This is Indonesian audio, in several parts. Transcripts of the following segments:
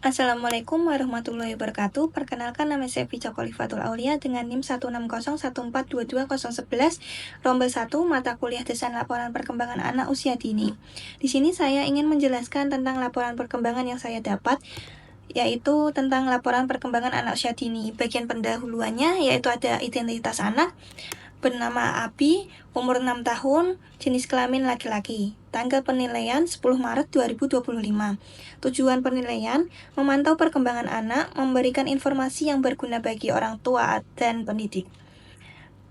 Assalamualaikum warahmatullahi wabarakatuh. Perkenalkan, nama saya Fica Khalifatul Aulia dengan NIM 160142211, Rombel 1, mata kuliah Desain Laporan Perkembangan Anak Usia Dini. Di sini saya ingin menjelaskan tentang laporan perkembangan yang saya dapat, yaitu tentang laporan perkembangan anak usia dini. Bagian pendahuluannya yaitu ada identitas anak, bernama Abi, umur 6 tahun, jenis kelamin laki-laki. Tanggal penilaian 10 Maret 2025. Tujuan penilaian, memantau perkembangan anak, memberikan informasi yang berguna bagi orang tua dan pendidik.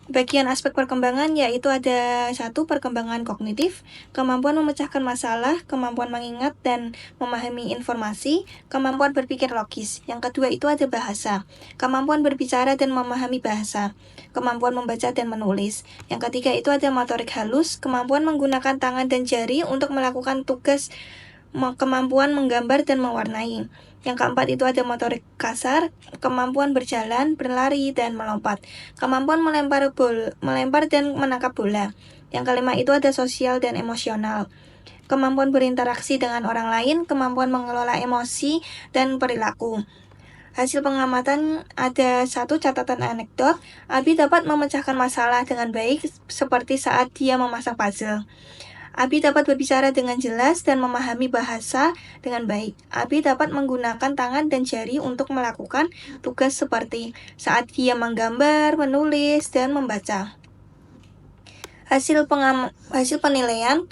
Bagian aspek perkembangan yaitu ada 1. Perkembangan kognitif, kemampuan memecahkan masalah, kemampuan mengingat dan memahami informasi, kemampuan berpikir logis. Yang kedua itu ada bahasa, kemampuan berbicara dan memahami bahasa, kemampuan membaca dan menulis. Yang ketiga itu ada motorik halus, kemampuan menggunakan tangan dan jari untuk melakukan tugas, kemampuan menggambar dan mewarnai. Yang keempat itu ada motorik kasar, kemampuan berjalan, berlari, dan melompat. Kemampuan melempar dan menangkap bola. Yang kelima itu ada sosial dan emosional. Kemampuan berinteraksi dengan orang lain, kemampuan mengelola emosi dan perilaku. Hasil pengamatan ada 1. Catatan anekdot. Abi dapat memecahkan masalah dengan baik seperti saat dia memasang puzzle. Abi dapat berbicara dengan jelas dan memahami bahasa dengan baik. Abi dapat menggunakan tangan dan jari untuk melakukan tugas seperti saat dia menggambar, menulis, dan membaca. Hasil penilaian,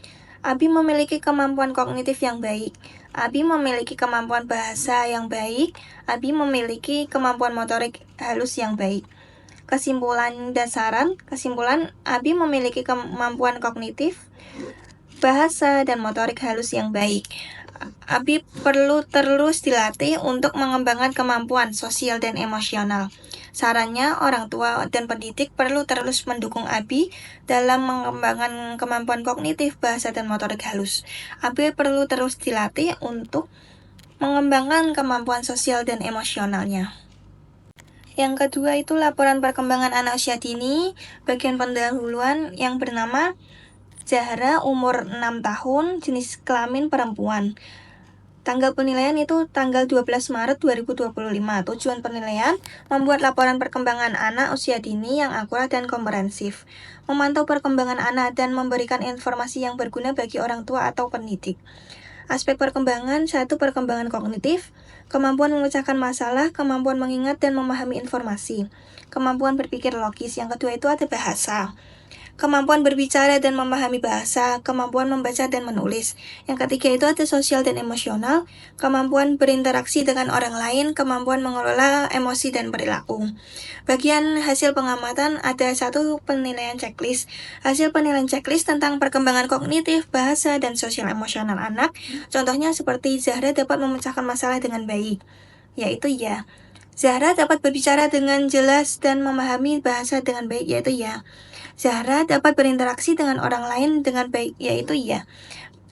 Abi memiliki kemampuan kognitif yang baik. Abi memiliki kemampuan bahasa yang baik. Abi memiliki kemampuan motorik halus yang baik. Kesimpulan, Abi memiliki kemampuan kognitif, bahasa, dan motorik halus yang baik. Abi perlu terus dilatih untuk mengembangkan kemampuan sosial dan emosional. Sarannya, orang tua dan pendidik perlu terus mendukung Abi dalam mengembangkan kemampuan kognitif, bahasa, dan motorik halus. Abi perlu terus dilatih untuk mengembangkan kemampuan sosial dan emosionalnya. Yang kedua itu laporan perkembangan anak usia dini, bagian pendahuluan yang bernama Zahra, umur 6 tahun, jenis kelamin perempuan. Tanggal penilaian itu tanggal 12 Maret 2025. Tujuan penilaian, membuat laporan perkembangan anak usia dini yang akurat dan komprehensif, memantau perkembangan anak dan memberikan informasi yang berguna bagi orang tua atau pendidik. Aspek perkembangan, 1. Perkembangan kognitif, kemampuan memecahkan masalah, kemampuan mengingat dan memahami informasi, kemampuan berpikir logis. Yang kedua itu ada bahasa, kemampuan berbicara dan memahami bahasa, kemampuan membaca dan menulis. Yang ketiga itu ada sosial dan emosional, kemampuan berinteraksi dengan orang lain, kemampuan mengelola emosi dan perilaku. Bagian hasil pengamatan ada 1. Penilaian checklist. Hasil penilaian checklist tentang perkembangan kognitif, bahasa, dan sosial emosional anak. Contohnya seperti Zahra dapat memecahkan masalah dengan baik, yaitu ya. Zahra dapat berbicara dengan jelas dan memahami bahasa dengan baik, yaitu ya. Zahra dapat berinteraksi dengan orang lain dengan baik, yaitu ya.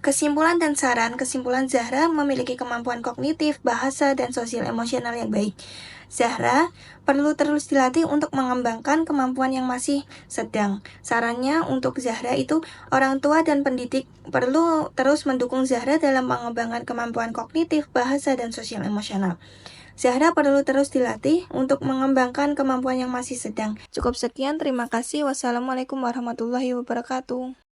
Kesimpulan dan saran. Kesimpulan, Zahra memiliki kemampuan kognitif, bahasa, dan sosial emosional yang baik. Zahra perlu terus dilatih untuk mengembangkan kemampuan yang masih sedang. Sarannya untuk Zahra itu, orang tua dan pendidik perlu terus mendukung Zahra dalam mengembangkan kemampuan kognitif, bahasa, dan sosial emosional. Zahra perlu terus dilatih untuk mengembangkan kemampuan yang masih sedang. Cukup sekian, terima kasih. Wassalamualaikum warahmatullahi wabarakatuh.